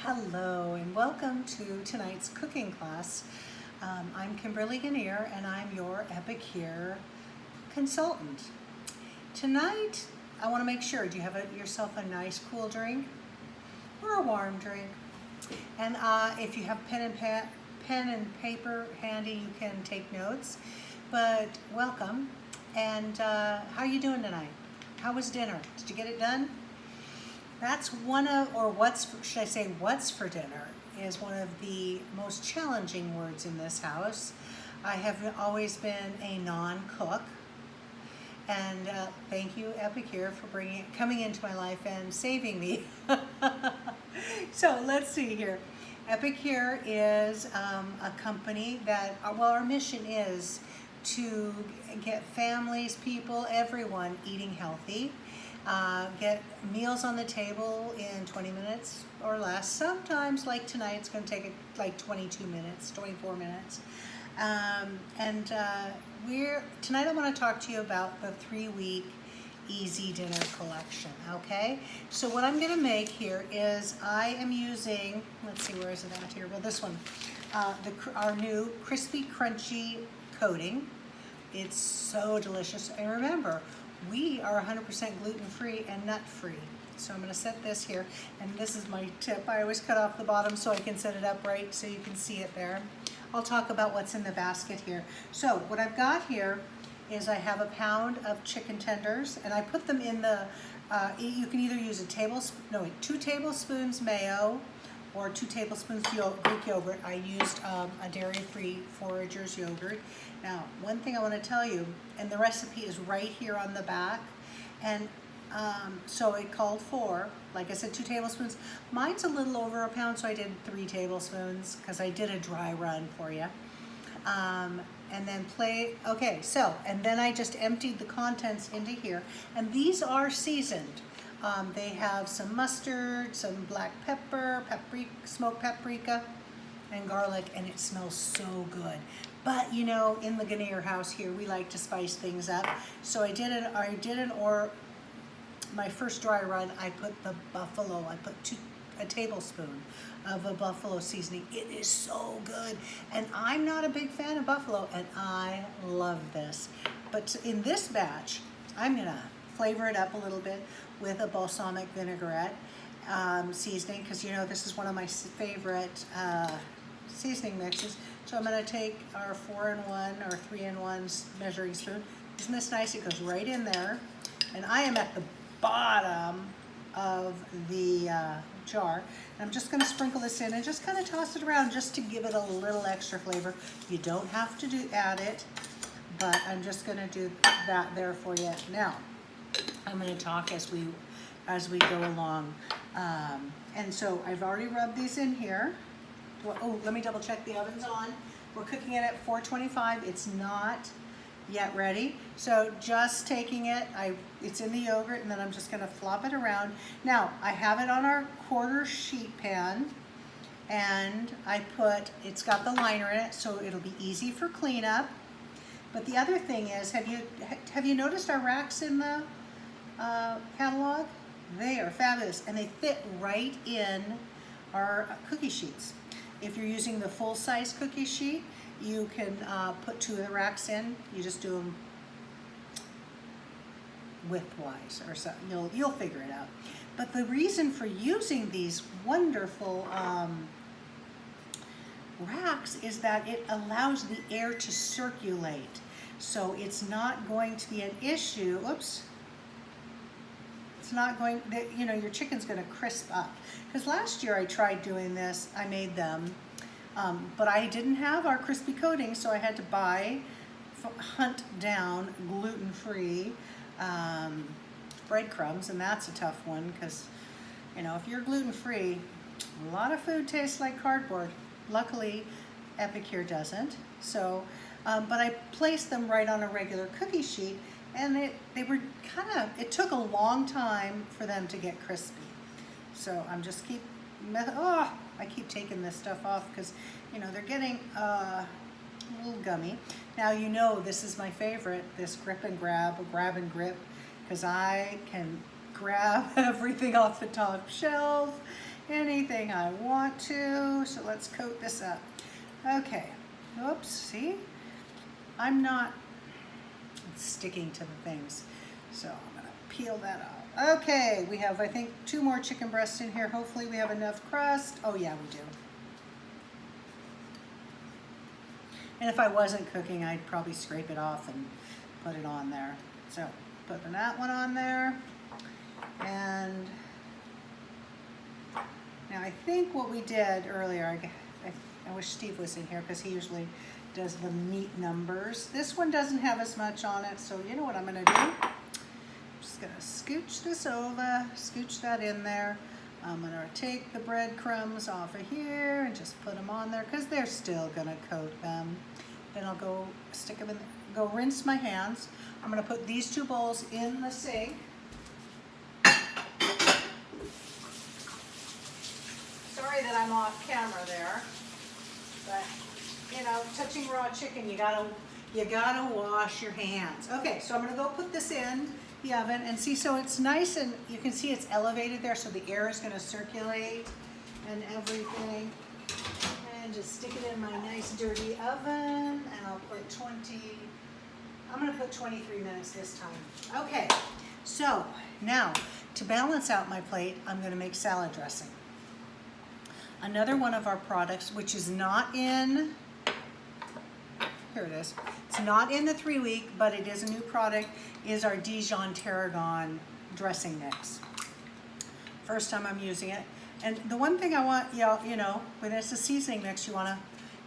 Hello and welcome to tonight's cooking class. I'm Kimberly Gannier and I'm your Epicure consultant. Tonight I want to make sure, do you have yourself a nice cool drink or a warm drink? And if you have pen and paper handy, you can take notes. But welcome. And how are you doing tonight? How was dinner? Did you get it done? That's what's for dinner is one of the most challenging words in this house. I have always been a non-cook, and thank you, Epicure, for coming into my life and saving me. So let's see here. Epicure is a company that, our mission is to get families, people, everyone eating healthy. Get meals on the table in 20 minutes or less. Sometimes, like tonight, it's going to take like 22 minutes, 24 minutes. Tonight I want to talk to you about the 3-week Easy Dinner Collection, okay? So what I'm going to make here is I am using, let's see, where is it at here? Well, this one, our new crispy, crunchy coating. It's so delicious. And remember, we are 100% gluten-free and nut-free. So I'm going to set this here, and this is my tip. I always cut off the bottom so I can set it up right so you can see it there. I'll talk about what's in the basket here. So what I've got here is I have a pound of chicken tenders, and I put them in the, you can either use 2 tablespoons mayo or 2 tablespoons Greek yogurt. I used a dairy-free Foragers yogurt. Now, one thing I want to tell you, and the recipe is right here on the back, and so it called for, like I said, 2 tablespoons. Mine's a little over a pound, so I did 3 tablespoons because I did a dry run for you. And then and then I just emptied the contents into here, and these are seasoned. They have some mustard, some black pepper, smoked paprika, and garlic, and it smells so good. But you know, in the Gannier house here, we like to spice things up. So my first dry run, I put a tablespoon of a buffalo seasoning. It is so good. And I'm not a big fan of buffalo, and I love this. But in this batch, I'm gonna flavor it up a little bit with a balsamic vinaigrette seasoning, because you know this is one of my favorite seasoning mixes. So I'm going to take our 4-in-1 or 3-in-1 measuring spoon. Isn't this nice? It goes right in there. And I am at the bottom of the jar. And I'm just going to sprinkle this in and just kind of toss it around just to give it a little extra flavor. You don't have to add it, but I'm just going to do that there for you. Now, I'm going to talk as we go along. And so I've already rubbed these in here. Oh, let me double check the oven's on. We're cooking it at 425. It's not yet ready. So just taking it, it's in the yogurt, and then I'm just gonna flop it around. Now, I have it on our quarter sheet pan, and it's got the liner in it, so it'll be easy for cleanup. But the other thing is, have you noticed our racks in the catalog? They are fabulous, and they fit right in our cookie sheets. If you're using the full-size cookie sheet, you can put 2 of the racks in. You just do them widthwise or so. You'll figure it out. But the reason for using these wonderful racks is that it allows the air to circulate. So it's not going to be an issue. Oops. It's not going, your chicken's going to crisp up. Because last year I tried doing this, I made them, but I didn't have our crispy coating, so I had to hunt down gluten-free breadcrumbs, and that's a tough one because, if you're gluten-free, a lot of food tastes like cardboard. Luckily, Epicure doesn't. So, but I placed them right on a regular cookie sheet, and it took a long time for them to get crispy. So I'm just I keep taking this stuff off because, they're getting a little gummy. Now, this is my favorite, this grab and grip, because I can grab everything off the top shelf anything I want to. So let's coat this up. Okay, oops, see? I'm not sticking to the things. So I'm gonna peel that off. Okay, we have, I think, 2 more chicken breasts in here. Hopefully we have enough crust. Oh yeah, we do. And if I wasn't cooking, I'd probably scrape it off and put it on there. So putting that one on there. And now I think what we did earlier, I wish Steve was in here because he usually does the meat numbers. This one doesn't have as much on it, so you know what I'm gonna do? I'm just gonna scooch this over, scooch that in there. I'm gonna take the breadcrumbs off of here and just put them on there because they're still gonna coat them. Then I'll go stick them in, go rinse my hands. I'm gonna put these 2 bowls in the sink. Sorry that I'm off camera there, but you know, touching raw chicken, you gotta wash your hands. Okay, so I'm gonna go put this in the oven and see, so it's nice and you can see it's elevated there, so the air is gonna circulate and everything. And just stick it in my nice dirty oven, and I'll put I'm gonna put 23 minutes this time. Okay, so now to balance out my plate, I'm gonna make salad dressing. Another one of our products, which is not in, here it is. It's not in the 3-week, but it is a new product, is our Dijon tarragon dressing mix. First time I'm using it. And the one thing I want, you know, when it's a seasoning mix, you want to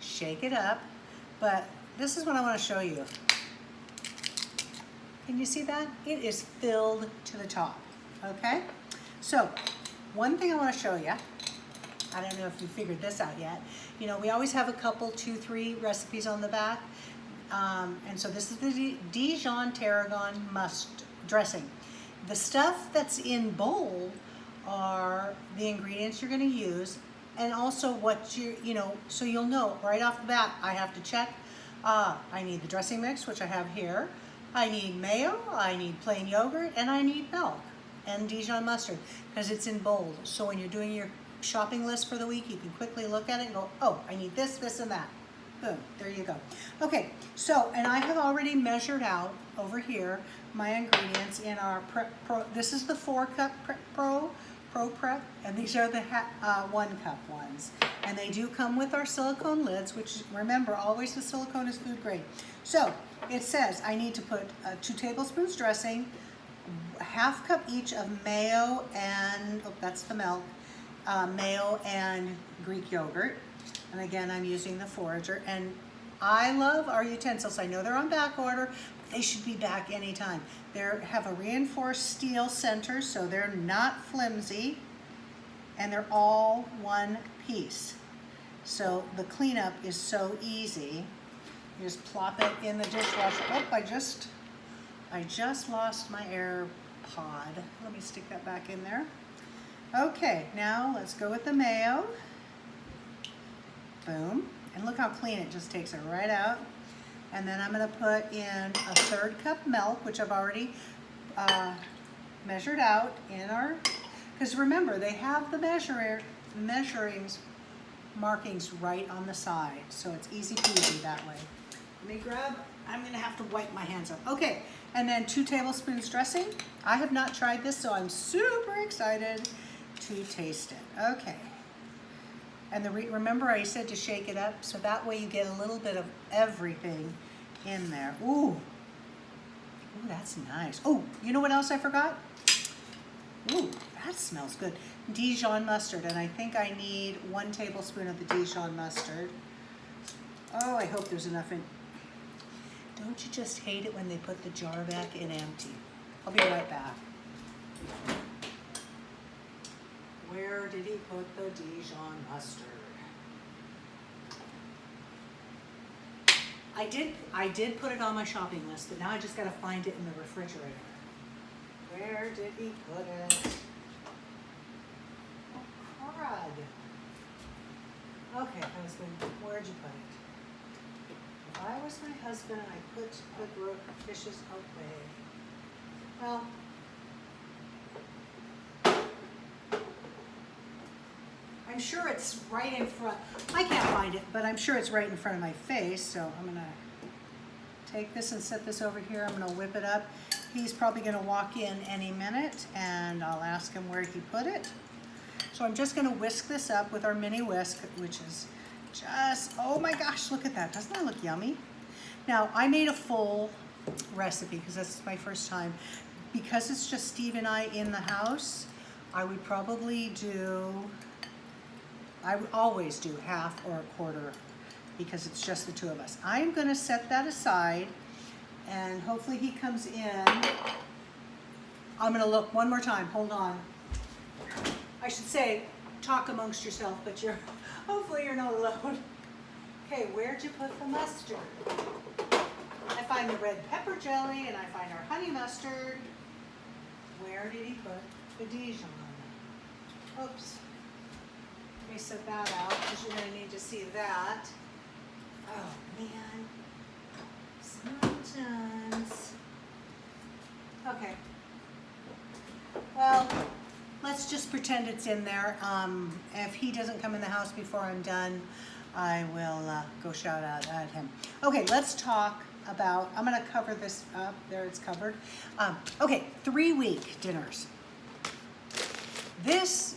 shake it up. But this is what I want to show you. Can you see that? It is filled to the top, okay? So, one thing I want to show you, I don't know if you figured this out yet. You know, we always have a couple, 2, 3 recipes on the back. And so this is the Dijon tarragon dressing. The stuff that's in bold are the ingredients you're going to use, and also what you know, so you'll know right off the bat. I have to check. I need the dressing mix, which I have here. I need mayo, I need plain yogurt, and I need milk and Dijon mustard because it's in bold. So when you're doing your shopping list for the week, you can quickly look at it and go, oh, I need this, this, and that. Boom, there you go. Okay, so, and I have already measured out over here my ingredients in our this is the 4-cup Pro Prep, and these are the 1-cup ones. And they do come with our silicone lids, which, remember, always the silicone is food grade. So, it says I need to put 2 tablespoons dressing, 1/2 cup each of mayo and, oh, that's the milk, mayo and Greek yogurt. And again, I'm using the Forager. And I love our utensils. I know they're on back order, but they should be back anytime. They have a reinforced steel center, so they're not flimsy. And they're all 1 piece. So the cleanup is so easy. You just plop it in the dishwasher. Oh, I just lost my AirPod. Let me stick that back in there. Okay, now let's go with the mayo. Boom. And look how clean it just takes it right out. And then I'm going to put in a 1/3 cup milk, which I've already measured out in our, because remember, they have the measurings markings right on the side. So it's easy peasy that way. Let me grab, I'm going to have to wipe my hands up. Okay, and then 2 tablespoons dressing. I have not tried this, so I'm super excited to taste it. Okay. And remember I said to shake it up, so that way you get a little bit of everything in there. Ooh, that's nice. Oh, you know what else I forgot? Ooh, that smells good. Dijon mustard, and I think I need 1 tablespoon of the Dijon mustard. Oh, I hope there's enough in. Don't you just hate it when they put the jar back in empty? I'll be right back. Where did he put the Dijon mustard? I did put it on my shopping list, but now I just gotta find it in the refrigerator. Where did he put it? Oh, crud. Okay, husband, where'd you put it? If I was my husband and I put the fishes away. Well, I'm sure it's right in front. I can't find it, but I'm sure it's right in front of my face. So I'm gonna take this and set this over here. I'm gonna whip it up. He's probably gonna walk in any minute and I'll ask him where he put it. So I'm just gonna whisk this up with our mini whisk, which is just, oh my gosh, look at that. Doesn't that look yummy? Now, I made a full recipe because this is my first time. Because it's just Steve and I in the house, I would probably do, I would always do half or a quarter because it's just the two of us. I'm gonna set that aside and hopefully he comes in. I'm gonna look one more time, hold on. I should say, talk amongst yourself, but hopefully you're not alone. Okay, where'd you put the mustard? I find the red pepper jelly and I find our honey mustard. Where did he put the Dijon? Oops. Let me set that out because you're going to need to see that. Oh man. Sometimes. Okay. Well, let's just pretend it's in there. If he doesn't come in the house before I'm done, I will go shout out at him. Okay, let's talk about, I'm gonna cover this up, there it's covered. Okay, 3-week dinners. This,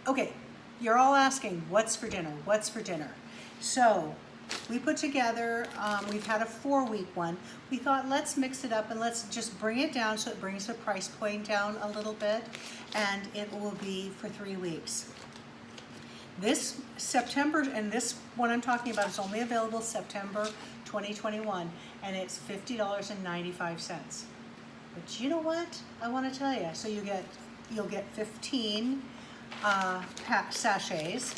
okay, you're all asking, what's for dinner? What's for dinner? So, we put together, we've had a 4-week one. We thought, let's mix it up and let's just bring it down so it brings the price point down a little bit, and it will be for 3 weeks. This September, and this one I'm talking about is only available September 2021, and it's $50.95. But you know what? I want to tell you. So you'll get 15 sachets.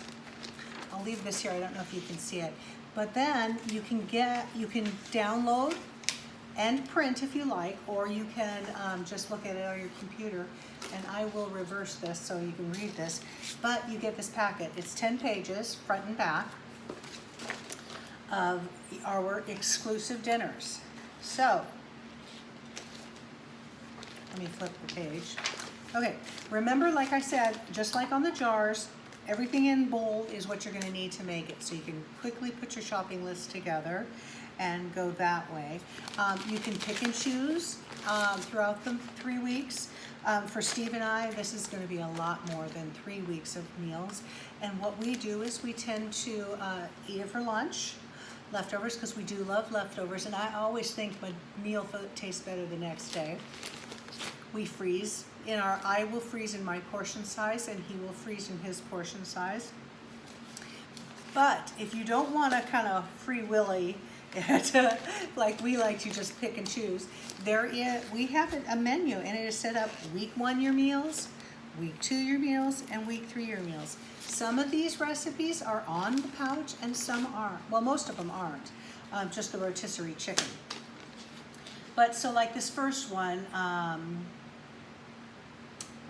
I'll leave this here. I don't know if you can see it, but then you can download and print if you like, or you can just look at it on your computer. And I will reverse this so you can read this. But you get this packet. It's 10 pages, front and back, of our exclusive dinners. So, let me flip the page. Okay, remember, like I said, just like on the jars, everything in bold is what you're going to need to make it. So you can quickly put your shopping list together and go that way. You can pick and choose throughout the 3 weeks. For Steve and I, this is going to be a lot more than 3 weeks of meals. And what we do is we tend to eat it for lunch, leftovers, because we do love leftovers. And I always think my meal tastes better the next day. We freeze. I will freeze in my portion size, and he will freeze in his portion size. But if you don't want to kind of free willy, like we like to just pick and choose, we have a menu, and it is set up week 1 your meals, week 2 your meals, and week 3 your meals. Some of these recipes are on the pouch and some aren't. Well, most of them aren't, just the rotisserie chicken. But so like this first one,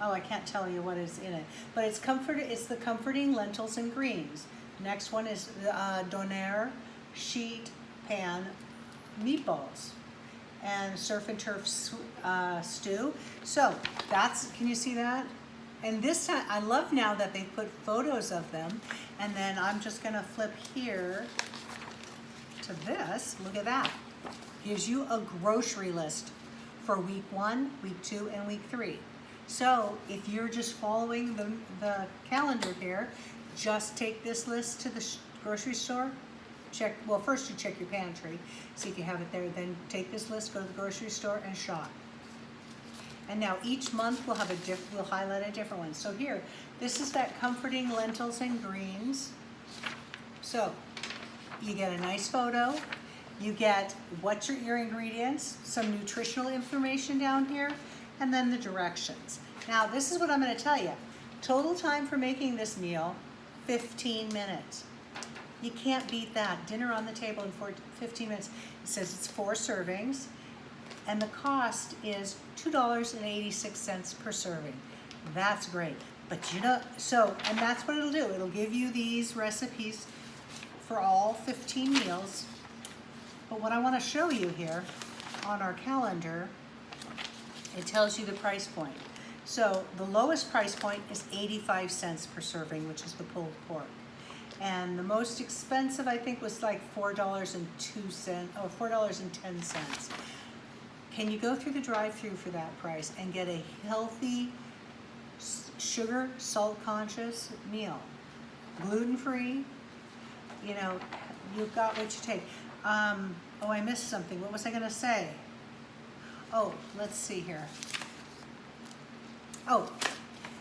oh, I can't tell you what is in it, but it's the comforting lentils and greens. Next one is doner sheet pan meatballs and surf and turf stew. So can you see that? And this time, I love now that they put photos of them. And then I'm just gonna flip here to this. Look at that. Gives you a grocery list for week 1, week 2, and week 3. So if you're just following the calendar here, just take this list to the grocery store. First you check your pantry, see if you have it there. Then take this list, go to the grocery store, and shop. And now each month we'll highlight a different one. So here, this is that comforting lentils and greens. So you get a nice photo. You get what's your ingredients, some nutritional information down here, and then the directions. Now this is what I'm going to tell you. Total time for making this meal, 15 minutes. You can't beat that. Dinner on the table in 15 minutes. It says it's 4 servings, and the cost is $2.86 per serving. That's great. But and that's what it'll do. It'll give you these recipes for all 15 meals. But what I want to show you here on our calendar, it tells you the price point. So the lowest price point is 85 cents per serving, which is the pulled pork. And the most expensive, I think, was like $4.02 or $4.10. Can you go through the drive-through for that price and get a healthy, sugar, salt conscious meal? Gluten-free, you know, you've got what you take. Oh, I missed something. What was I gonna say? Oh, let's see here. Oh,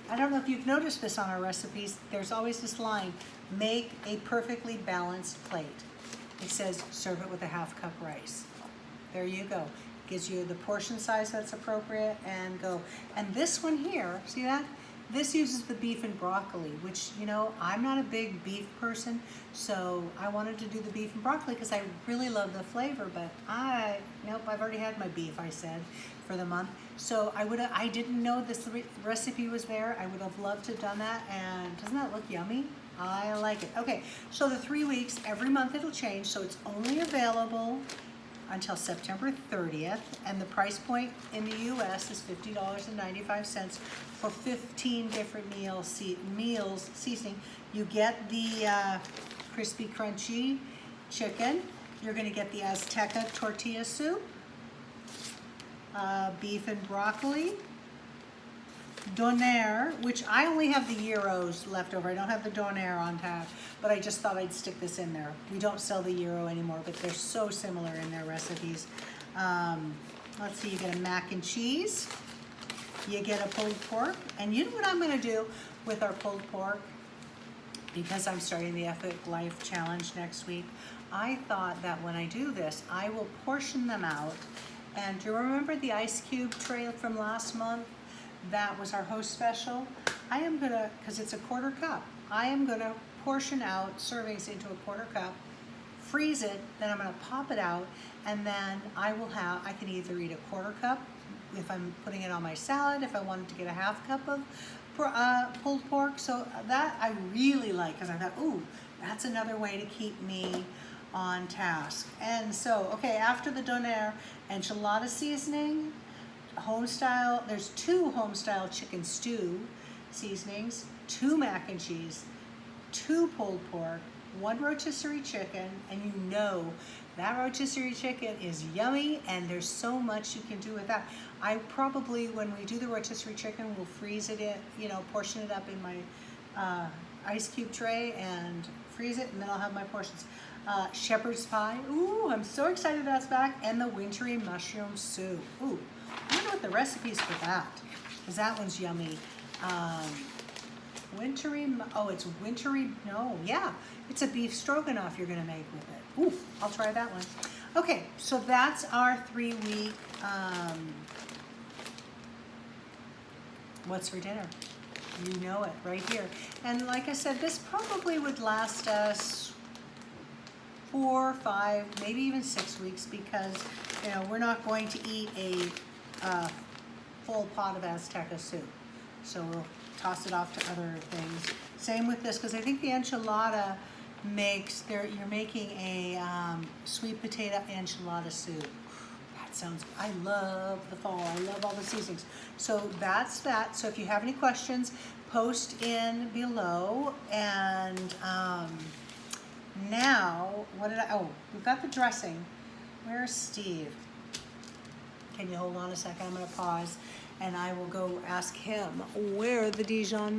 I don't know if you've noticed this on our recipes. There's always this line, make a perfectly balanced plate. It says serve it with a half cup rice. There you go. Gives you the portion size that's appropriate and go. And this one here, see that? This uses the beef and broccoli, which, you know, I'm not a big beef person, so I wanted to do the beef and broccoli because I really love the flavor, but nope, I've already had my beef, I said, for the month. So I didn't know this recipe was there. I would have loved to have done that, and doesn't that look yummy? I like it. Okay, so the 3 weeks, every month it'll change, so it's only available until September 30th, and the price point in the US is $50.95 for 15 different meals seasoning. You get the crispy crunchy chicken. You're gonna get the Azteca tortilla soup, beef and broccoli, donair, which I only have the gyros left over. I don't have the donair on tap, but I just thought I'd stick this in there. We don't sell the gyro anymore, but they're so similar in their recipes. Let's see, you get a mac and cheese, you get a pulled pork, and you know what I'm gonna do with our pulled pork? Because I'm starting the Epic Life Challenge next week, I thought that when I do this, I will portion them out. And do you remember the ice cube tray from last month? That was our host special. I am gonna, because it's a quarter cup, I am gonna portion out servings into a quarter cup, freeze it, then I'm gonna pop it out, and then I can either eat a quarter cup if I'm putting it on my salad, if I wanted to get a half cup of pulled pork. So that I really like, because I thought, ooh, that's another way to keep me on task. And so, okay, after the donair, enchilada seasoning, home style, there's 2 home style chicken stew seasonings, 2 mac and cheese, 2 pulled pork, 1 rotisserie chicken, and you know that rotisserie chicken is yummy, and there's so much you can do with that. I probably, when we do the rotisserie chicken, will freeze it in, you know, portion it up in my ice cube tray and freeze it, and then I'll have my portions. Shepherd's pie, ooh, I'm so excited that's back, and the wintry mushroom soup. Ooh, I wonder what the recipe's for that, because that one's yummy. It's wintry, no, yeah, it's a beef stroganoff you're gonna make with it. Ooh, I'll try that one. Okay, so that's our 3-week, what's for dinner? You know it, right here. And like I said, this probably would last us 4, 5, maybe even 6 weeks, because, you know, we're not going to eat a full pot of Azteca soup. So we'll toss it off to other things. Same with this, because I think the enchilada you're making a sweet potato enchilada soup. That sounds, I love the fall. I love all the seasonings. So that's that. So if you have any questions, post in below. And now, we've got the dressing. Where's Steve? Can you hold on a second? I'm gonna pause and I will go ask him where the Dijon